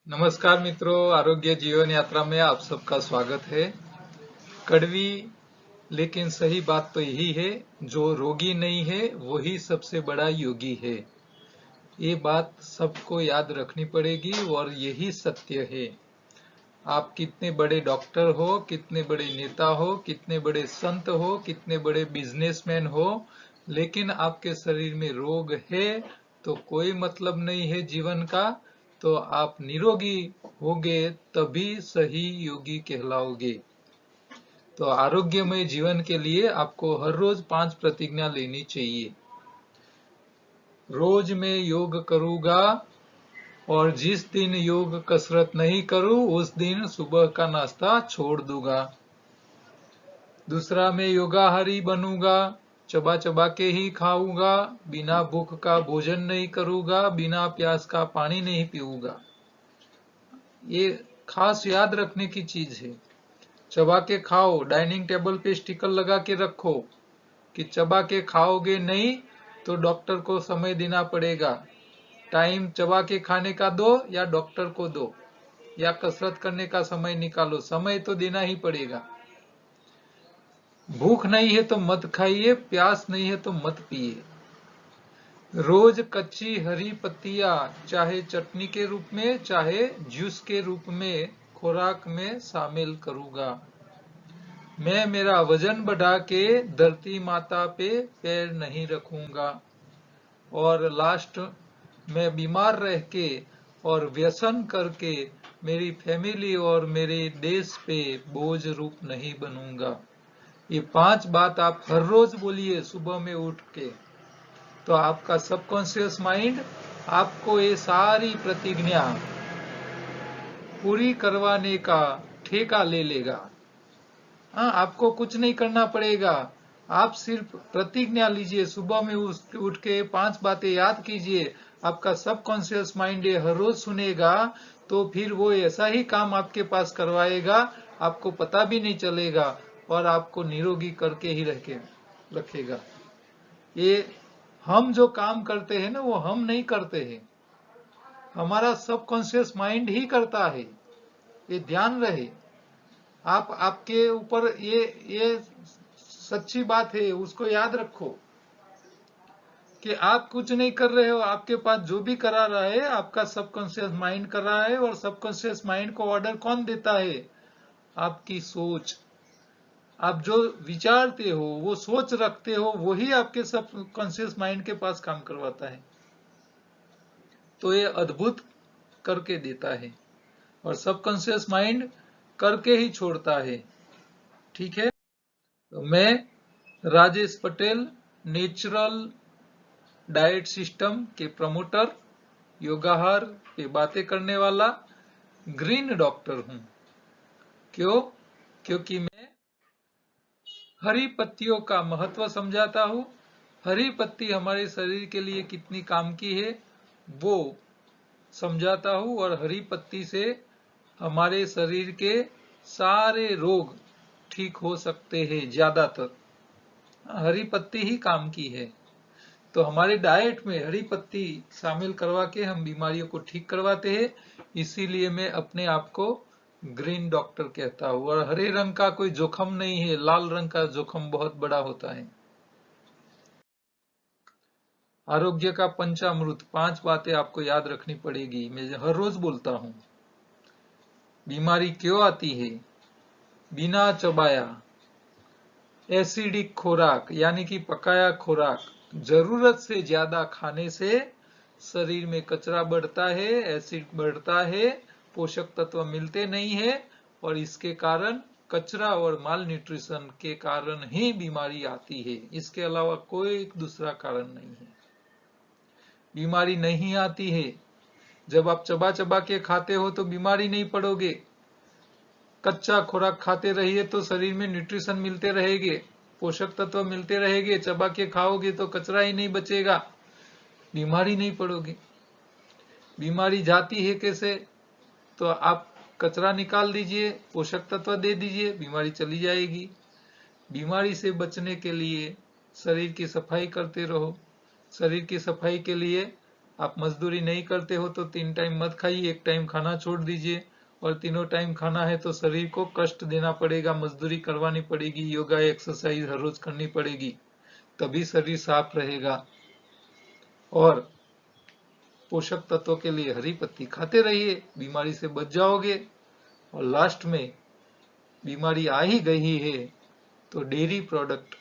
नमस्कार मित्रों, आरोग्य जीवन यात्रा में आप सबका स्वागत है। कड़वी लेकिन सही बात तो यही है, जो रोगी नहीं है वही सबसे बड़ा योगी है। ये बात सबको याद रखनी पड़ेगी और यही सत्य है। आप कितने बड़े डॉक्टर हो, कितने बड़े नेता हो, कितने बड़े संत हो, कितने बड़े बिजनेसमैन हो, लेकिन आपके शरीर में रोग है तो कोई मतलब नहीं है जीवन का। तो आप निरोगी होगे तभी सही योगी कहलाओगे। तो आरोग्यमय जीवन के लिए आपको हर रोज 5 प्रतिज्ञा लेनी चाहिए। रोज मैं योग करूंगा और जिस दिन योग कसरत नहीं करूं उस दिन सुबह का नाश्ता छोड़ दूंगा। दूसरा, मैं योगाहारी बनूंगा, चबा चबा के ही खाऊंगा, बिना भूख का भोजन नहीं करूंगा, बिना प्यास का पानी नहीं पीऊंगा। ये खास याद रखने की चीज है। चबा के खाओ, डाइनिंग टेबल पे स्टिकर लगा के रखो कि चबा के खाओगे नहीं तो डॉक्टर को समय देना पड़ेगा। टाइम चबा के खाने का दो या डॉक्टर को दो, या कसरत करने का समय निकालो, समय तो देना ही पड़ेगा। भूख नहीं है तो मत खाइए, प्यास नहीं है तो मत पिए। रोज कच्ची हरी पत्तियां, चाहे चटनी के रूप में चाहे जूस के रूप में, खुराक में शामिल करूंगा। मैं मेरा वजन बढ़ा के धरती माता पे पैर नहीं रखूंगा। और लास्ट, मैं बीमार रह के और व्यसन करके मेरी फैमिली और मेरे देश पे बोझ रूप नहीं बनूंगा। ये 5 बात आप हर रोज बोलिए सुबह में उठ के, तो आपका सबकॉन्शियस माइंड आपको ये सारी प्रतिज्ञा पूरी करवाने का ठेका ले लेगा। हाँ, आपको कुछ नहीं करना पड़ेगा। आप सिर्फ प्रतिज्ञा लीजिए, सुबह में उठ के 5 बातें याद कीजिए। आपका सबकॉन्शियस माइंड ये हर रोज सुनेगा, तो फिर वो ऐसा ही काम आपके पास करवाएगा, आपको पता भी नहीं चलेगा और आपको निरोगी करके ही रखेगा। ये हम जो काम करते हैं ना, वो हम नहीं करते हैं, हमारा सबकॉन्शियस माइंड ही करता है। ये ध्यान रहे। आपके ऊपर ये सच्ची बात है, उसको याद रखो कि आप कुछ नहीं कर रहे हो। आपके पास जो भी करा रहा है आपका सबकॉन्शियस माइंड कर रहा है, और सबकॉन्शियस माइंड को ऑर्डर कौन देता है? आपकी सोच। आप जो विचारते हो, वो सोच रखते हो, वही आपके सबकॉन्शियस माइंड के पास काम करवाता है। तो ये अद्भुत करके देता है, और सबकॉन्शियस माइंड करके ही छोड़ता है। ठीक है। तो मैं Rajesh Patel, natural diet system के प्रमोटर, योगाहार पे बातें करने वाला ग्रीन डॉक्टर हूं। क्यों? क्योंकि मैं हरी पत्तियों का महत्व समझाता हूं। हरी पत्ती हमारे शरीर के लिए कितनी काम की है वो समझाता हूं, और हरी पत्ती से हमारे शरीर के सारे रोग ठीक हो सकते हैं। ज्यादातर हरी पत्ती ही काम की है। तो हमारे डाइट में हरी पत्ती शामिल करवा के हम बीमारियों को ठीक करवाते हैं। इसीलिए मैं अपने आप को ग्रीन डॉक्टर कहता हूँ। और हरे रंग का कोई जोखम नहीं है, लाल रंग का जोखम बहुत बड़ा होता है। आरोग्य का पंचामृत, 5 बातें आपको याद रखनी पड़ेगी, मैं हर रोज बोलता हूँ। बीमारी क्यों आती है? बिना चबाया एसिडिक खुराक यानी कि पकाया खुराक, जरूरत से ज्यादा खाने से शरीर में कचरा बढ़ता है, एसिड बढ़ता है, पोषक तत्व मिलते नहीं है, और इसके कारण कचरा और माल न्यूट्रिशन के कारण ही बीमारी आती है। इसके अलावा कोई दूसरा कारण नहीं है। बीमारी नहीं आती है जब आप चबा चबा के खाते हो, तो बीमारी नहीं पड़ोगे। कच्चा खुराक खाते रहिए तो शरीर में न्यूट्रिशन मिलते रहेंगे, पोषक तत्व मिलते रहेंगे। चबा के खाओगे तो कचरा ही नहीं बचेगा, बीमारी नहीं पड़ोगे। बीमारी जाती है कैसे? तो आप कचरा निकाल दीजिए, पोषक तत्व दे दीजिए, बीमारी चली जाएगी। बीमारी से बचने के लिए शरीर की सफाई करते रहो। शरीर की सफाई के लिए आप मजदूरी नहीं करते हो तो 3 टाइम मत खाइए, 1 टाइम खाना छोड़ दीजिए। और तीनों टाइम खाना है तो शरीर को कष्ट देना पड़ेगा, मजदूरी करवानी पड़ेगी, योगा एक्सरसाइज हर रोज करनी पड़ेगी, तभी शरीर साफ रहेगा। और पोषक तत्वों के लिए हरी पत्ती खाते रहिए, बीमारी से बच जाओगे। और लास्ट में बीमारी आ ही गई है तो डेयरी प्रोडक्ट,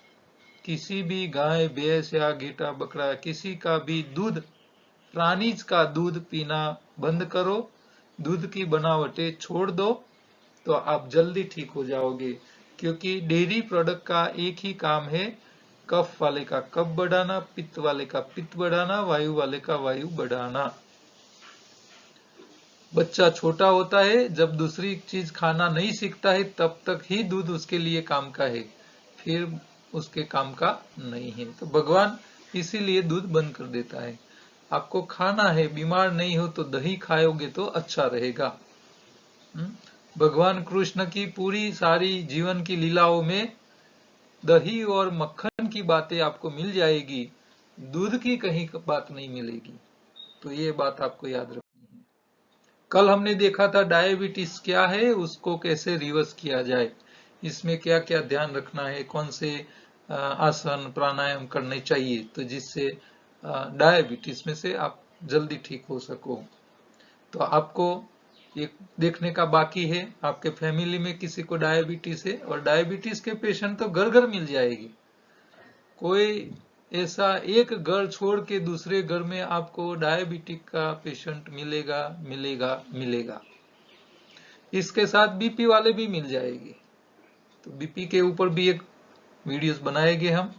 किसी भी गाय भैंस या गेटा बकरा किसी का भी दूध, प्राणीज का दूध पीना बंद करो, दूध की बनावटें छोड़ दो, तो आप जल्दी ठीक हो जाओगे। क्योंकि डेयरी प्रोडक्ट का एक ही काम है, कफ वाले का कफ बढ़ाना, पित्त वाले का पित्त बढ़ाना, वायु वाले का वायु बढ़ाना। बच्चा छोटा होता है, जब दूसरी चीज खाना नहीं सीखता है तब तक ही दूध उसके लिए काम का है, फिर उसके काम का नहीं है। तो भगवान इसीलिए दूध बंद कर देता है। आपको खाना है, बीमार नहीं हो तो दही खाओगे तो अच्छा रहेगा। भगवान कृष्ण की पूरी सारी जीवन की लीलाओं में दही और मक्खन की बातें आपको मिल जाएगी, दूध की कहीं बात नहीं मिलेगी। तो ये बात आपको याद रखनी है। कल हमने देखा था डायबिटीज क्या है, उसको कैसे रिवर्स किया जाए, इसमें क्या क्या ध्यान रखना है, कौन से आसन प्राणायाम करने चाहिए, तो जिससे डायबिटीज में से आप जल्दी ठीक हो सको। तो आपको ये देखने का बाकी है, आपके फैमिली में किसी को डायबिटीज है, और डायबिटीज के पेशेंट तो घर घर मिल जाएगी। कोई ऐसा एक घर छोड़ के दूसरे घर में आपको डायबिटिक का पेशेंट मिलेगा मिलेगा मिलेगा। इसके साथ बीपी वाले भी मिल जाएंगे, तो बीपी के ऊपर भी एक वीडियोस बनाएंगे हम।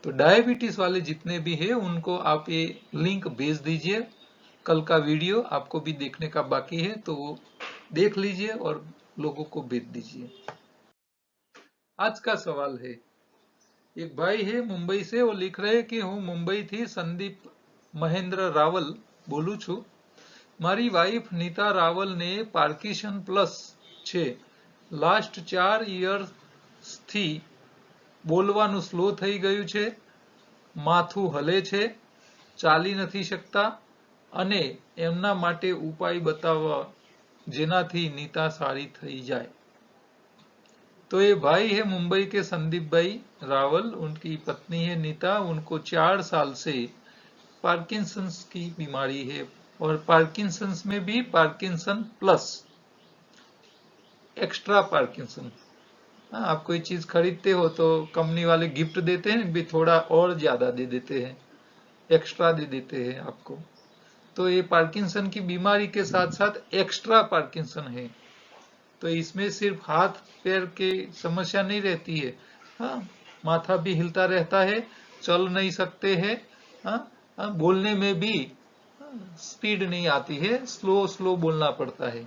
तो डायबिटीज वाले जितने भी हैं उनको आप ये लिंक भेज दीजिए, कल का वीडियो आपको भी देखने का बाकी है तो वो देख लीजिए और लोगों को भेज दीजिए। आज का सवाल है, एक भाई है मुंबई से, वो लिख रहे कि હું મુંબઈથી સંદીપ મહેન્દ્ર રાવલ બોલું છું। મારી વાઈફ નીતા રાવલને પાર્કિન્સન પ્લસ છે। લાસ્ટ 4 યર્સથી બોલવાનું સ્લો થઈ ગયું છે, માથું હલે છે, ચાલી નથી શકતા, અને એમના માટે ઉપાય બતાવવા જેનાથી નીતા સારી થઈ જાય। तो ये भाई है मुंबई के संदीप भाई रावल, उनकी पत्नी है नीता, उनको 4 साल से पार्किंसंस की बीमारी है, और पार्किंसंस में भी पार्किंसन प्लस, एक्स्ट्रा पार्किंसन। आप कोई चीज खरीदते हो तो कंपनी वाले गिफ्ट देते हैं, भी थोड़ा और ज्यादा दे देते हैं, एक्स्ट्रा दे देते हैं आपको। तो ये पार्किंसन की बीमारी के साथ साथ एक्स्ट्रा पार्किंसन है। तो इसमें सिर्फ हाथ पैर की समस्या नहीं रहती है, हाँ, माथा भी हिलता रहता है, चल नहीं सकते हैं, हाँ, बोलने में भी स्पीड नहीं आती है, स्लो स्लो बोलना पड़ता है।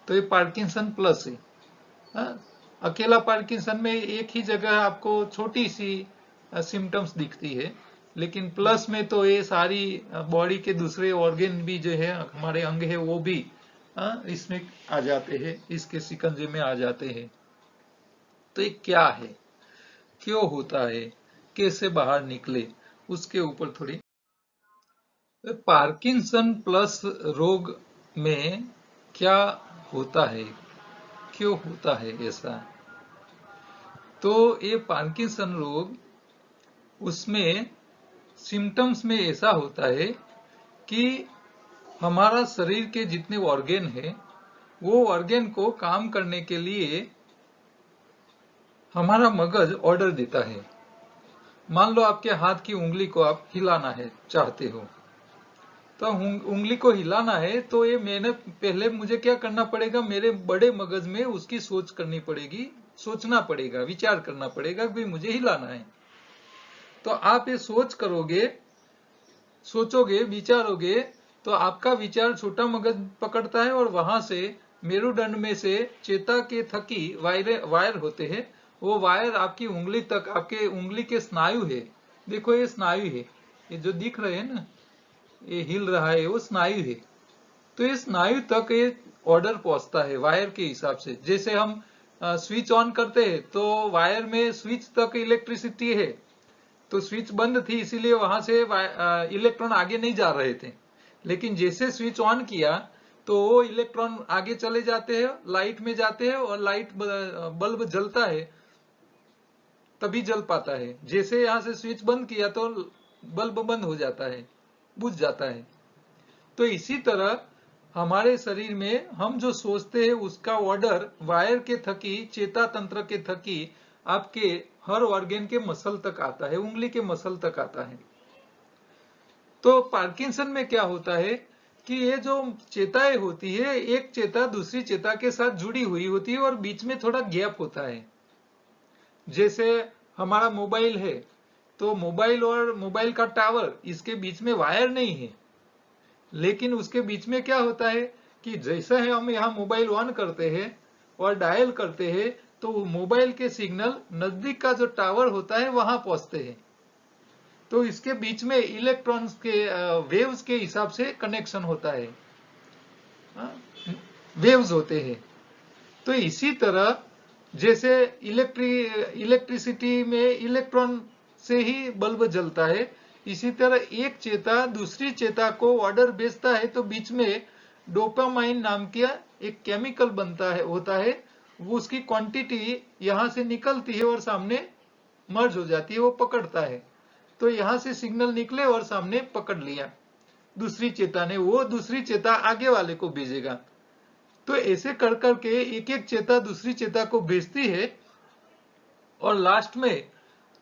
तो ये पार्किंसन प्लस है। हाँ, अकेला पार्किंसन में एक ही जगह आपको छोटी सी सिम्टम्स दिखती है, लेकिन प्लस में तो ये सारी बॉडी के दूसरे ऑर्गन भी जो है, हमारे अंग है, वो भी इसमें आ जाते हैं, इसके शिकंजे में आ जाते हैं। तो ये क्या है, क्यों होता है, कैसे बाहर निकले, उसके ऊपर थोड़ी। पार्किंसन प्लस रोग में क्या होता है, क्यों होता है ऐसा? तो ये पार्किंसन रोग, उसमें सिम्टम्स में ऐसा होता है कि हमारा शरीर के जितने ऑर्गन है, वो ऑर्गन को काम करने के लिए हमारा मगज ऑर्डर देता है। मान लो आपके हाथ की उंगली को आप हिलाना है चाहते हो, तो उंगली को हिलाना है तो ये पहले मुझे क्या करना पड़ेगा, मेरे बड़े मगज में उसकी सोच करनी पड़ेगी, सोचना पड़ेगा, विचार करना पड़ेगा कि मुझे हिलाना है। तो आप ये सोच करोगे, सोचोगे, विचारोगे, तो आपका विचार छोटा मगज पकड़ता है, और वहां से मेरुदंड में से चेता के थकी वायर होते हैं, वो वायर आपकी उंगली तक, आपके उंगली के स्नायु है, देखो ये स्नायु है, ये जो दिख रहे हैं ना, ये हिल रहा है, वो स्नायु है। तो ये स्नायु तक ये ऑर्डर पहुंचता है वायर के हिसाब से। जैसे हम स्विच ऑन करते हैं तो वायर में स्विच तक इलेक्ट्रिसिटी है, तो स्विच बंद थी इसीलिए वहां से इलेक्ट्रॉन आगे नहीं जा रहे थे, लेकिन जैसे स्विच ऑन किया तो वो इलेक्ट्रॉन आगे चले जाते हैं, लाइट में जाते हैं और लाइट बल्ब जलता है तभी जल पाता है। जैसे यहां से स्विच बंद किया तो बल्ब बंद हो जाता है, बुझ जाता है। तो इसी तरह हमारे शरीर में हम जो सोचते हैं उसका ऑर्डर वायर के थकी, चेता तंत्र के थकी आपके हर ऑर्गेन के मसल तक आता है, उंगली के मसल तक आता है। तो पार्किंसन में क्या होता है कि ये जो चेताएं होती है, एक चेता दूसरी चेता के साथ जुड़ी हुई होती है और बीच में थोड़ा गैप होता है। जैसे हमारा मोबाइल है तो मोबाइल और मोबाइल का टावर, इसके बीच में वायर नहीं है, लेकिन उसके बीच में क्या होता है कि जैसे है हम यहाँ मोबाइल ऑन करते हैं और डायल करते हैं तो मोबाइल के सिग्नल नजदीक का जो टावर होता है वहां पहुंचते हैं। तो इसके बीच में इलेक्ट्रॉन्स के वेव्स के हिसाब से कनेक्शन होता है, वेव्स होते हैं। तो इसी तरह जैसे इलेक्ट्रिसिटी में इलेक्ट्रॉन से ही बल्ब जलता है, इसी तरह एक चेता दूसरी चेता को ऑर्डर भेजता है तो बीच में डोपामाइन नाम का एक केमिकल बनता है, होता है। वो उसकी क्वांटिटी यहां से निकलती है और सामने मर्ज हो जाती है, वो पकड़ता है। तो यहां से सिग्नल निकले और सामने पकड़ लिया दूसरी चेता ने, वो दूसरी चेता आगे वाले को भेजेगा। तो ऐसे कर करके एक एक चेता दूसरी चेता को भेजती है और लास्ट में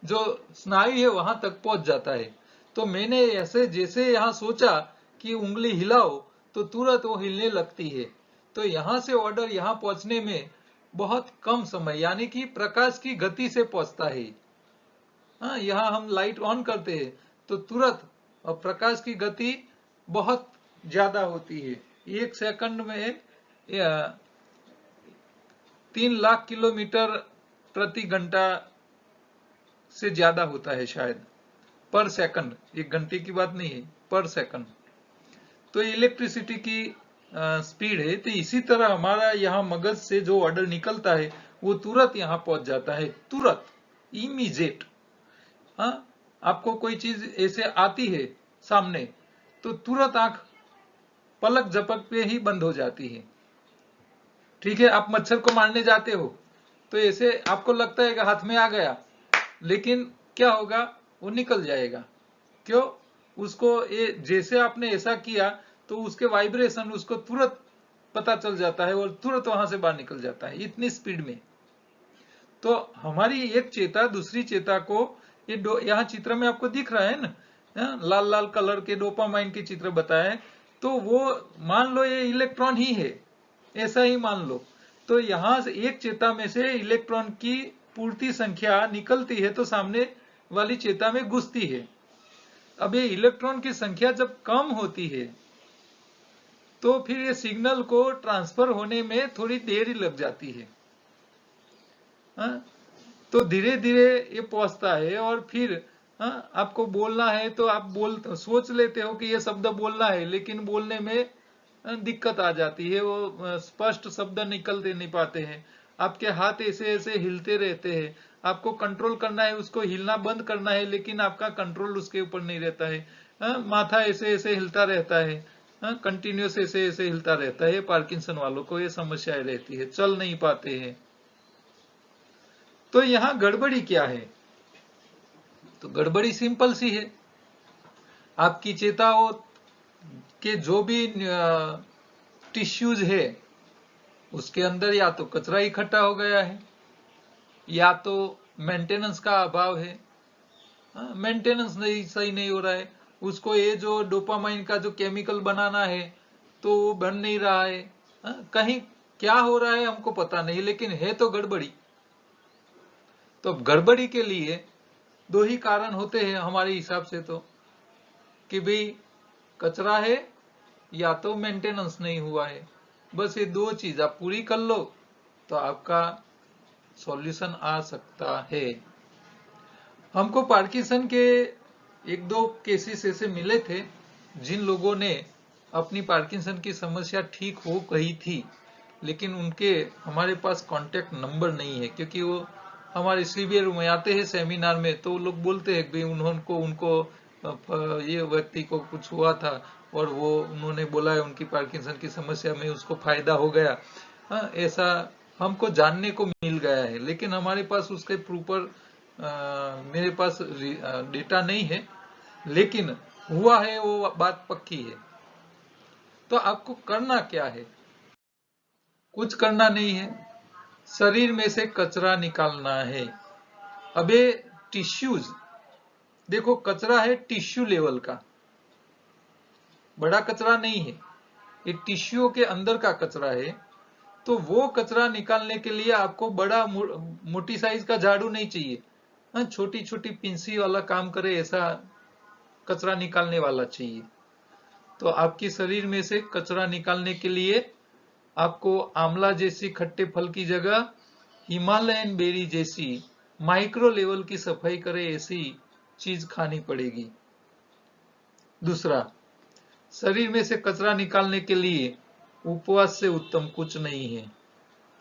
जो स्नायु है वहां तक पहुंच जाता है। तो मैंने ऐसे जैसे यहां सोचा कि उंगली हिलाओ तो तुरंत वो हिलने लगती है। तो यहां से ऑर्डर यहां पहुंचने में बहुत कम समय, यानी कि प्रकाश की गति से पहुंचता है। हाँ, यहाँ हम लाइट ऑन करते हैं तो तुरंत प्रकाश की गति बहुत ज्यादा होती है। 1 सेकंड में 3 लाख किलोमीटर प्रति घंटा से ज्यादा होता है शायद, पर सेकंड। 1 घंटे की बात नहीं है, पर सेकंड। तो इलेक्ट्रिसिटी की स्पीड है। तो इसी तरह हमारा यहाँ मगज से जो ऑर्डर निकलता है वो तुरंत यहाँ पहुंच जाता है, तुरंत, इमीडिएट। हाँ, आपको कोई चीज ऐसे आती है सामने तो तुरंत आंख पलक झपक पे ही बंद हो जाती है। ठीक है, आप मच्छर को मारने जाते हो तो ऐसे आपको लगता है कि हाथ में आ गया, लेकिन क्या होगा, वो निकल जाएगा। क्यों? उसको जैसे आपने ऐसा किया तो उसके वाइब्रेशन उसको तुरंत पता चल जाता है और तुरंत वहां से बाहर निकल जाता है, इतनी स्पीड में। तो हमारी एक चेता दूसरी चेता को, ये यहाँ चित्र में आपको दिख रहा है ना, लाल लाल कलर के डोपामाइन के चित्र बताए, तो वो मान लो ये इलेक्ट्रॉन ही है, ऐसा ही मान लो। तो यहां से एक चेता में से इलेक्ट्रॉन की पूर्ति संख्या निकलती है तो सामने वाली चेता में घुसती है। अब ये इलेक्ट्रॉन की संख्या जब कम होती है तो फिर ये सिग्नल को ट्रांसफर होने में थोड़ी देर लग जाती है। तो धीरे धीरे ये पहुंचता है और फिर आपको बोलना है तो आप सोच लेते हो कि ये शब्द बोलना है, लेकिन बोलने में दिक्कत आ जाती है, वो स्पष्ट शब्द निकलते नहीं पाते हैं। आपके हाथ ऐसे ऐसे हिलते रहते हैं, आपको कंट्रोल करना है, उसको हिलना बंद करना है, लेकिन आपका कंट्रोल उसके ऊपर नहीं रहता है। माथा ऐसे ऐसे हिलता रहता है, कंटिन्यूस ऐसे ऐसे हिलता रहता है। पार्किंसन वालों को ये समस्याएं रहती है, चल नहीं पाते हैं। तो यहाँ गड़बड़ी क्या है? तो गड़बड़ी सिंपल सी है, आपकी चेताओं के जो भी टिश्यूज है उसके अंदर या तो कचरा इकट्ठा हो गया है या तो मेंटेनेंस का अभाव है। मेंटेनेंस नहीं सही नहीं हो रहा है, उसको ये जो डोपामाइन का जो केमिकल बनाना है तो वो बन नहीं रहा है। कहीं क्या हो रहा है हमको पता नहीं, लेकिन है तो गड़बड़ी। तो गड़बड़ी के लिए दो ही कारण होते हैं हमारे हिसाब से, तो कि भाई कचरा है या तो मेंटेनेंस नहीं हुआ है। बस ये दो चीज आप पूरी कर लो तो आपका सॉल्यूशन आ सकता है। हमको पार्किंसन के 1-2 केसेस ऐसे मिले थे जिन लोगों ने अपनी पार्किंसन की समस्या ठीक हो गई थी, लेकिन उनके हमारे पास कांटेक्ट नंबर नहीं है, क्योंकि वो हमारे सीवियर में आते हैं सेमिनार में तो लोग बोलते हैं कि उनको ये व्यक्ति को कुछ हुआ था और वो उन्होंने बोला है उनकी पार्किंसन की समस्या में उसको फायदा हो गया। ऐसा हमको जानने को मिल गया है, लेकिन हमारे पास उसके प्रॉपर मेरे पास डेटा नहीं है, लेकिन हुआ है, वो बात पक्की है। तो आपको करना क्या है? कुछ करना नहीं है, शरीर में से कचरा निकालना है। अब ये टिश्यूज देखो, कचरा है टिश्यू लेवल का, बड़ा कचरा नहीं है, ये टिश्यू के अंदर का कचरा है। तो वो कचरा निकालने के लिए आपको बड़ा मोटी साइज का झाड़ू नहीं चाहिए, छोटी छोटी पिंसी वाला काम करे ऐसा कचरा निकालने वाला चाहिए। तो आपके शरीर में से कचरा निकालने के लिए आपको आंवला जैसी खट्टे फल की जगह हिमालयन बेरी जैसी माइक्रो लेवल की सफाई करे ऐसी चीज खानी पड़ेगी। दूसरा, शरीर में से कचरा निकालने के लिए उपवास से उत्तम कुछ नहीं है।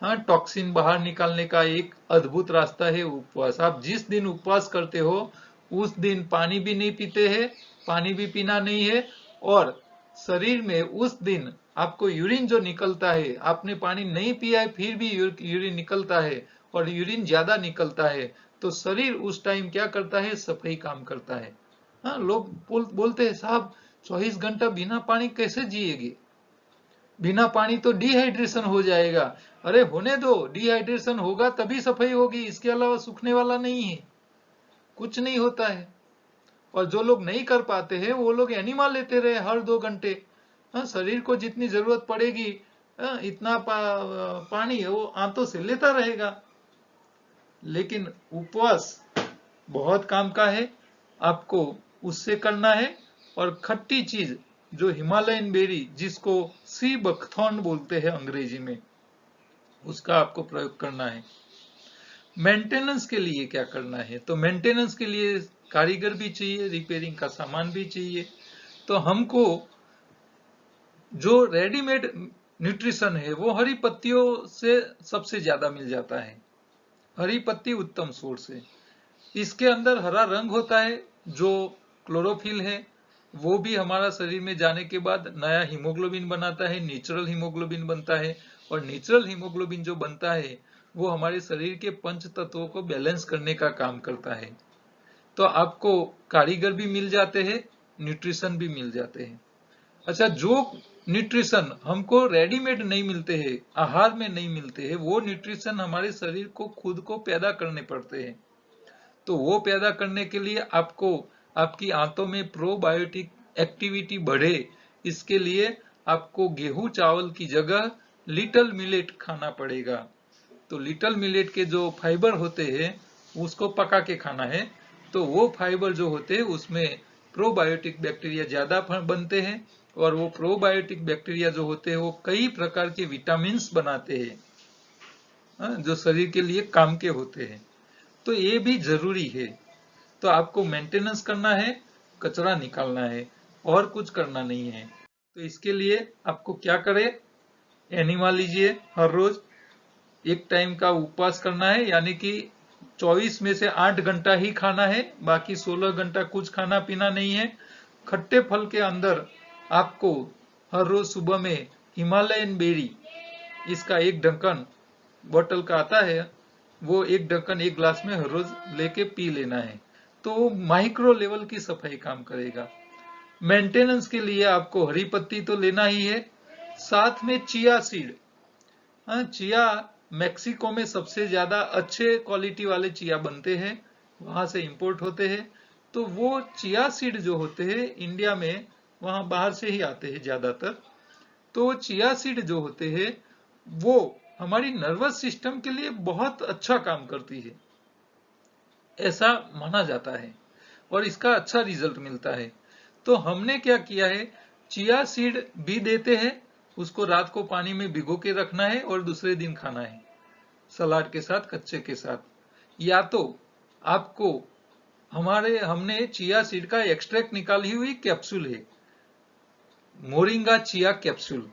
हाँ, टॉक्सिन बाहर निकालने का एक अद्भुत रास्ता है उपवास। आप जिस दिन उपवास करते हो उस दिन पानी भी नहीं पीते हैं, पानी भी पीना नहीं है, और शरीर में उस दिन आपको यूरिन जो निकलता है, आपने पानी नहीं पिया है फिर भी यूरिन निकलता है और यूरिन ज्यादा निकलता है, तो शरीर उस टाइम क्या करता है? सफाई काम करता है। हाँ, लोग बोलते हैं साहब 24 घंटा बिना पानी कैसे जिएगी, बिना पानी तो डिहाइड्रेशन हो जाएगा। अरे होने दो, डिहाइड्रेशन होगा तभी सफाई होगी, इसके अलावा सूखने वाला नहीं है, कुछ नहीं होता है। और जो लोग नहीं कर पाते हैं वो लोग एनिमा लेते रहे हर 2 घंटे। शरीर को जितनी जरूरत पड़ेगी इतना पानी है वो आंतों से लेता रहेगा। लेकिन उपवास बहुत काम का है, आपको उससे करना है। और खट्टी चीज जो हिमालयन बेरी, जिसको सी बकथॉर्न बोलते हैं अंग्रेजी में, उसका आपको प्रयोग करना है। मेंटेनेंस के लिए क्या करना है? तो मेंटेनेंस के लिए कारीगर भी चाहिए, रिपेयरिंग का सामान भी चाहिए। तो हमको जो रेडीमेड न्यूट्रिशन है वो हरी पत्तियों से सबसे ज्यादा मिल जाता है। हरी पत्ती उत्तम सोर्स है। इसके अंदर हरा रंग होता है जो क्लोरोफिल है, वो भी हमारा शरीर में जाने के बाद नया हीमोग्लोबिन बनाता है, नेचुरल हीमोग्लोबिन बनता है। और नेचुरल हीमोग्लोबिन जो बनता है वो हमारे शरीर के पंच तत्वों को बैलेंस करने का काम करता है। तो आपको कारीगर भी मिल जाते हैं, न्यूट्रिशन भी मिल जाते हैं। अच्छा, जो न्यूट्रिशन हमको रेडीमेड नहीं मिलते हैं, आहार में नहीं मिलते हैं, वो न्यूट्रिशन हमारे शरीर को खुद को पैदा करने पड़ते हैं। तो वो पैदा करने के लिए आपको आपकी आंतों में प्रोबायोटिक एक्टिविटी बढ़े, इसके लिए आपको गेहूं चावल की जगह लिटिल मिलेट खाना पड़ेगा। तो लिटिल मिलेट के जो फाइबर होते हैं उसको पका के खाना है। तो वो फाइबर जो होते हैं उसमें प्रोबायोटिक बैक्टीरिया ज्यादा बनते हैं, और वो प्रोबायोटिक बैक्टीरिया जो होते हैं वो कई प्रकार के विटामिन्स बनाते हैं जो शरीर के लिए काम के होते हैं। तो ये भी जरूरी है। तो आपको मेंटेनेंस करना है, कचरा निकालना है, और कुछ करना नहीं है। तो इसके लिए आपको क्या करें? एनिमा लीजिए, हर रोज एक टाइम का उपवास करना है, यानी कि 24 में से 8 घंटा ही खाना है, बाकी 16 घंटा कुछ खाना पीना नहीं है। खट्टे फल के अंदर आपको हर रोज सुबह में हिमालयन बेरी, इसका एक ढक्कन बोतल का आता है, वो एक ढक्कन एक गिलास में हर रोज लेके पी लेना है। तो माइक्रो लेवल की सफाई काम करेगा। मेंटेनेंस के लिए आपको हरी पत्ती तो लेना ही है, साथ में चिया सीड। चिया मेक्सिको में सबसे ज्यादा अच्छे क्वालिटी वाले चिया बनते हैं, वहां से इंपोर्ट होते हैं। तो वो चिया सीड जो होते हैं इंडिया में वहां बाहर से ही आते हैं ज्यादातर। तो चिया सीड जो होते हैं वो हमारी नर्वस सिस्टम के लिए बहुत अच्छा काम करती है, ऐसा माना जाता है, और इसका अच्छा रिजल्ट मिलता है। तो हमने क्या किया है, चिया सीड भी देते हैं, उसको रात को पानी में भिगो के रखना है और दूसरे दिन खाना है सलाद के साथ, कच्चे के साथ। या तो आपको हमने चिया सीड का एक्सट्रैक्ट निकाली हुई कैप्सूल है, मोरिंगा चिया कैप्सूल।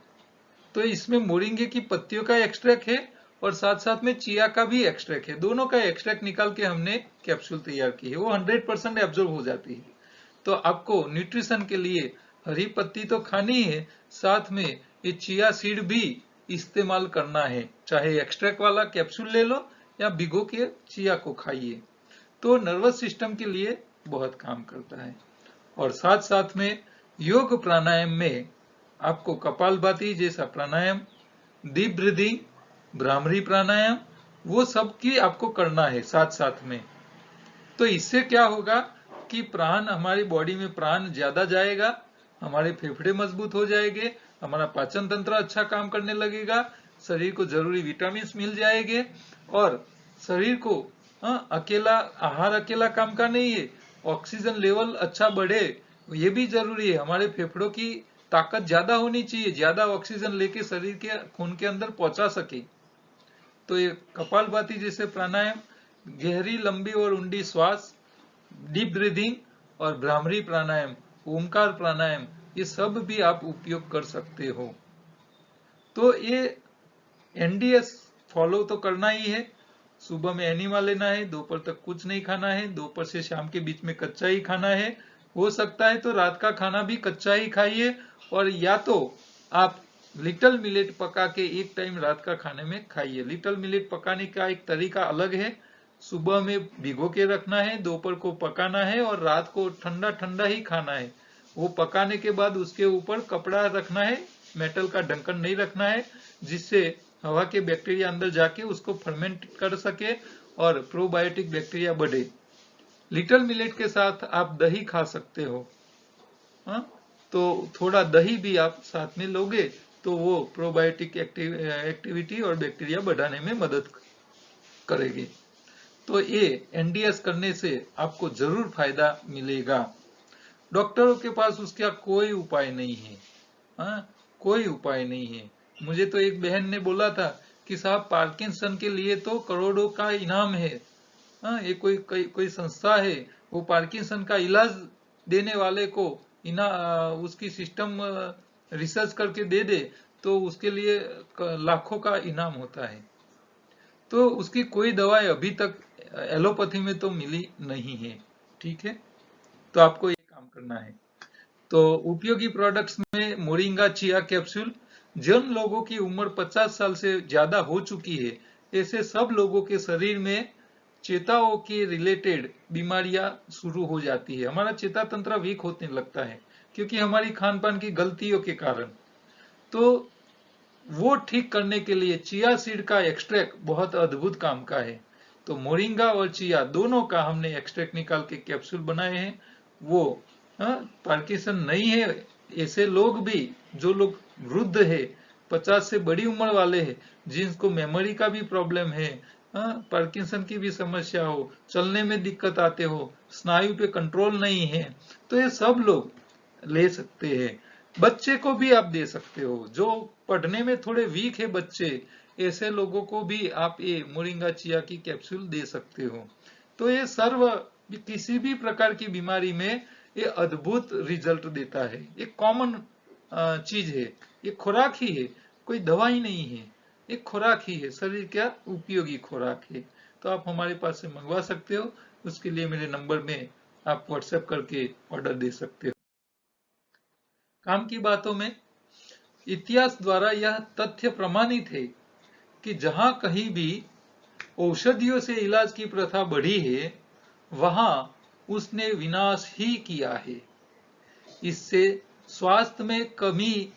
तो इसमें मोरिंगे की पत्तियों का एक्सट्रैक्ट है और साथ साथ में चिया का भी एक्सट्रैक्ट है। दोनों का एक्सट्रैक्ट निकाल के हमने कैप्सूल तैयार की है, वो 100% एब्जॉर्ब हो जाती है। तो आपको न्यूट्रिशन के लिए हरी पत्ती तो खानी है, साथ में ये चिया सीड भी इस्तेमाल करना है। चाहे एक्सट्रैक्ट वाला कैप्सूल ले लो या भिगो के चिया को खाइए, तो नर्वस सिस्टम के लिए बहुत काम करता है। और साथ साथ में योग प्राणायाम में आपको कपालभाति जैसा प्राणायाम, डीप ब्रीदिंग, भ्रामरी प्राणायाम, वो सब की आपको करना है साथ साथ में। तो इससे क्या होगा कि प्राण, हमारी बॉडी में प्राण ज्यादा जाएगा, हमारे फेफड़े मजबूत हो जाएंगे, हमारा पाचन तंत्र अच्छा काम करने लगेगा, शरीर को जरूरी विटामिन मिल जाएंगे, और शरीर को अकेला आहार अकेला काम का नहीं है, ऑक्सीजन लेवल अच्छा बढ़े ये भी जरूरी है। हमारे फेफड़ों की ताकत ज्यादा होनी चाहिए, ज्यादा ऑक्सीजन लेके शरीर के खून के अंदर पहुंचा सके। तो ये कपालभाति जैसे प्राणायाम, गहरी लंबी और ऊंडी श्वास, डीप ब्रीदिंग और भ्रामरी प्राणायाम, ओमकार प्राणायाम, ये सब भी आप उपयोग कर सकते हो। तो ये एनडीएस फॉलो तो करना ही है। सुबह में एनिमा लेना है, दोपहर तक कुछ नहीं खाना है, दोपहर से शाम के बीच में कच्चा ही खाना है। हो सकता है तो रात का खाना भी कच्चा ही खाइए, और या तो आप लिटिल मिलेट पका के एक टाइम रात का खाने में खाइए। लिटिल मिलेट पकाने का एक तरीका अलग है, सुबह में भिगो के रखना है, दोपहर को पकाना है और रात को ठंडा ठंडा ही खाना है। वो पकाने के बाद उसके ऊपर कपड़ा रखना है, मेटल का ढक्कन नहीं रखना है, जिससे हवा के बैक्टीरिया अंदर जाके उसको फर्मेंट कर सके और प्रोबायोटिक बैक्टीरिया बढ़े। लिटिल मिलेट के साथ आप दही खा सकते हो, तो थोड़ा दही भी आप साथ में लोगे तो वो प्रोबायोटिक एक्टिविटी और बैक्टीरिया बढ़ाने में मदद करेगी। तो ये एनडीएस करने से आपको जरूर फायदा मिलेगा। डॉक्टरों के पास उसका कोई उपाय नहीं है, कोई उपाय नहीं है। मुझे तो एक बहन ने बोला था कि साहब पार्किंसन के लिए तो करोड़ों का इनाम है, ये कोई संस्था है, वो पार्किंसन का इलाज देने वाले को उसकी सिस्टम रिसर्च करके दे दे तो उसके लिए लाखों का इनाम होता है। तो उसकी कोई दवाई अभी तक एलोपैथी में तो मिली नहीं है। ठीक है, तो आपको ये काम करना है। तो उपयोगी प्रोडक्ट्स में मोरिंगा चिया कैप्सूल, जिन लोगों की उम्र 50 साल से ज्यादा हो चुकी है, ऐसे सब लोगों के शरीर में चेताओं के रिलेटेड बीमारियां शुरू हो जाती है। हमारा चेता तंत्र वीक होने लगता है क्योंकि हमारी खान पान की गलतियों के कारण। तो वो ठीक करने के लिए चिया सीड का एक्सट्रैक्ट बहुत अद्भुत काम का है। तो मोरिंगा और चिया दोनों का हमने एक्सट्रैक्ट निकाल के कैप्सूल बनाए हैं। वो पार्किंसन नहीं है, ऐसे लोग भी, जो लोग वृद्ध है, 50 से बड़ी उम्र वाले हैं, जिनको मेमोरी का भी प्रॉब्लम है, पार्किंसन की भी समस्या हो, चलने में दिक्कत आते हो, स्नायु पे कंट्रोल नहीं है, तो ये सब लोग ले सकते हैं। बच्चे को भी आप दे सकते हो, जो पढ़ने में थोड़े वीक है बच्चे, ऐसे लोगों को भी आप ये मोरिंगा चिया की कैप्सूल दे सकते हो। तो ये किसी भी प्रकार की बीमारी में ये अद्भुत रिजल्ट देता है। ये कॉमन चीज है, ये खुराक ही है, कोई दवाई नहीं है, एक खुराक ही है, शरीर का उपयोगी खुराक है। तो आप हमारे पास से मंगवा सकते हो, उसके लिए मेरे नंबर में आप व्हाट्सएप करके ऑर्डर दे सकते हो। काम की बातों में इतिहास द्वारा यह तथ्य प्रमाणित है कि जहां कहीं भी औषधियों से इलाज की प्रथा बढ़ी है, वहां उसने विनाश ही किया है। इससे स्वास्थ्य में कमी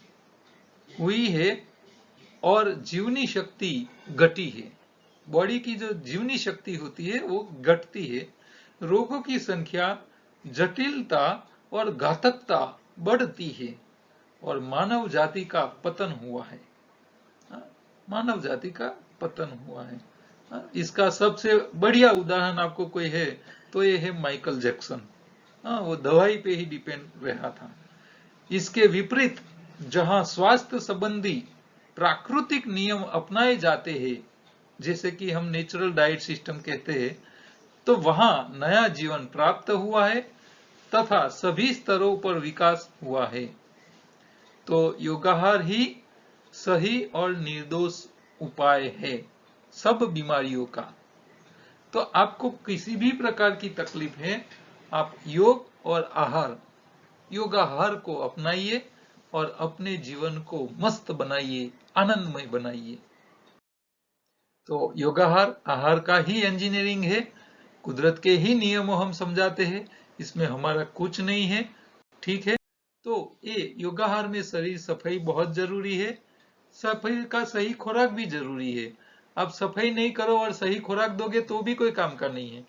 हुई है और जीवनी शक्ति घटी है। बॉडी की जो जीवनी शक्ति होती है वो घटती है। रोगों की संख्या, जटिलता और घातकता बढ़ती है और मानव जाति का पतन हुआ है। मानव जाति का पतन हुआ है। इसका सबसे बढ़िया उदाहरण आपको कोई है तो ये है माइकल जैक्सन। वो दवाई पे ही डिपेंड रहा था। इसके विपरीत जहां स्वास्थ्य संबंधी प्राकृतिक नियम अपनाए जाते हैं, जैसे कि हम नेचुरल डाइट सिस्टम कहते हैं, तो वहां नया जीवन प्राप्त हुआ है तथा सभी स्तरों पर विकास हुआ है। तो योगाहार ही सही और निर्दोष उपाय है सब बीमारियों का। तो आपको किसी भी प्रकार की तकलीफ है, आप योग और आहार, योगाहार को अपनाइए और अपने जीवन को मस्त बनाइए, आनंदमय बनाइए। तो योगाहार आहार का ही इंजीनियरिंग है, कुदरत के ही नियमों हम समझाते हैं, इसमें हमारा कुछ नहीं है। ठीक है, तो ये योगाहार में शरीर सफाई बहुत जरूरी है, सफाई का सही खुराक भी जरूरी है। आप सफाई नहीं करो और सही खुराक दोगे तो भी कोई काम का नहीं है।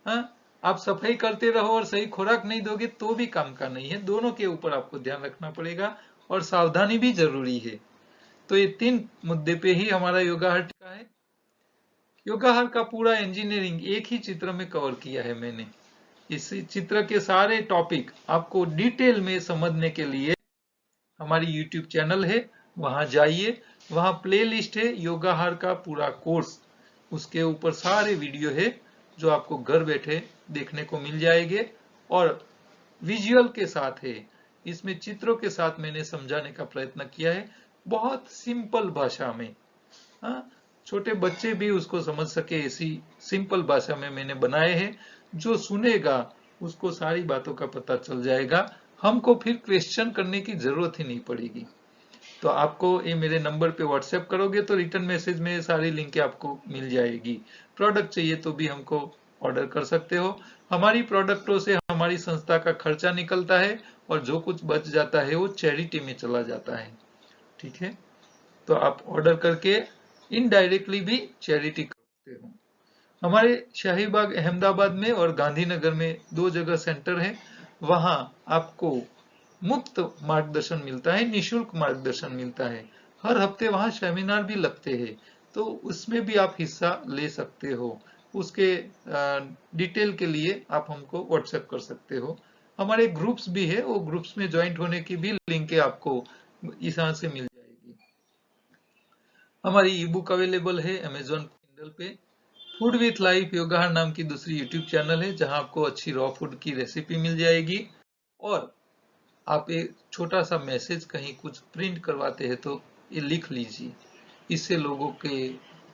हाँ, आप सफाई करते रहो और सही खुराक नहीं दोगे तो भी काम का नहीं है। दोनों के ऊपर आपको ध्यान रखना पड़ेगा और सावधानी भी जरूरी है। तो ये 3 मुद्दे पे ही हमारा योगाहार टिका है। योगाहार का पूरा इंजीनियरिंग एक ही चित्र में कवर किया है मैंने। इस चित्र के सारे टॉपिक आपको डिटेल में समझने के लिए हमारी YouTube चैनल है, वहां जाइए, वहां प्लेलिस्ट है योगाहार का पूरा कोर्स, उसके ऊपर सारे वीडियो है जो आपको घर बैठे देखने को मिल जाएंगे और विजुअल के साथ है। इसमें चित्रों के साथ मैंने समझाने का प्रयत्न किया है, बहुत सिंपल भाषा में। हाँ, छोटे बच्चे भी उसको समझ सके ऐसी सिंपल भाषा में मैंने बनाए हैं। जो सुनेगा उसको सारी बातों का पता चल जाएगा, हमको फिर क्वेश्चन करने की जरूरत ही नहीं पड़ेगी। तो आपको ये मेरे नंबर पे व्हाट्सएप करोगे तो रिटर्न मैसेज में सारी लिंकें आपको मिल जाएगी। प्रोडक्ट चाहिए तो भी हमको ऑर्डर कर सकते हो। हमारी प्रोडक्टों से हमारी संस्था का खर्चा निकलता है और जो कुछ बच जाता है वो चैरिटी में चला जाता है। ठीक है, तो आप ऑर्डर करके इनडायरेक्टली भी चैरिटी करते हो। हमारे शाहीबाग अहमदाबाद में और गांधीनगर में 2 जगह सेंटर है, वहां आपको मुफ्त मार्गदर्शन मिलता है, निशुल्क मार्गदर्शन मिलता है। हर हफ्ते वहां सेमिनार भी लगते हैं, तो उसमें भी आप हिस्सा ले सकते हो। उसके डिटेल के लिए आप हमको व्हाट्सएप कर सकते हो। हमारे ग्रुप्स भी है, वो ग्रुप्स में ज्वाइंट होने की भी लिंक आपको इस से मिल जाएगी। हमारी ई बुक अवेलेबल है अमेजोन किंडल पे। फूड विथ लाइफ योगाहार नाम की दूसरी यूट्यूब चैनल है जहां आपको अच्छी रॉ फूड की रेसिपी मिल जाएगी। और आप एक छोटा सा मैसेज कहीं कुछ प्रिंट करवाते हैं तो ये लिख लीजिए, इससे लोगों के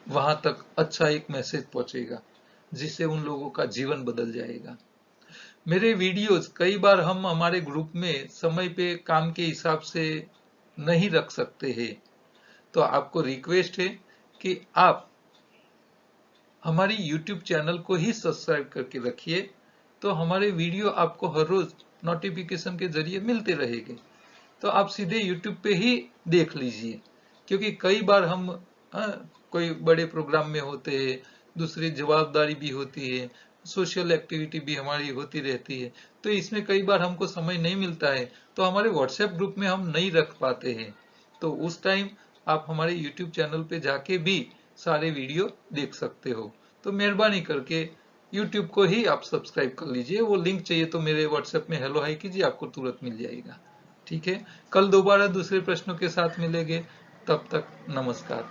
वहां तक अच्छा एक मैसेज पहुंचेगा जिससे उन लोगों का जीवन बदल जाएगा। मेरे वीडियोस कई बार हम हमारे ग्रुप में समय पे काम के हिसाब से नहीं रख सकते हैं, तो आपको रिक्वेस्ट है कि आप हमारी YouTube चैनल को ही सब्सक्राइब करके रखिए, तो हमारे वीडियो आपको हर रोज नोटिफिकेशन के जरिए मिलते रहेंगे। तो आप सीधे YouTube पे ही देख लीजिए, क्योंकि कई बार हम कोई बड़े प्रोग्राम में होते हैं, दूसरी जवाबदारी भी होती है, सोशल एक्टिविटी भी हमारी होती रहती है, तो इसमें कई बार हमको समय नहीं मिलता है, तो हमारे व्हाट्सएप ग्रुप में हम नहीं रख पाते हैं। तो उस टाइम आप हमारे YouTube चैनल पे जाके भी सारे वीडियो देख सकते हो। तो मेहरबानी करके YouTube को ही आप सब्सक्राइब कर लीजिए। वो लिंक चाहिए तो मेरे व्हाट्सएप में हेलो हाई कीजिए, आपको तुरंत मिल जाएगा। ठीक है, कल दोबारा दूसरे प्रश्नों के साथ मिलेंगे, तब तक नमस्कार।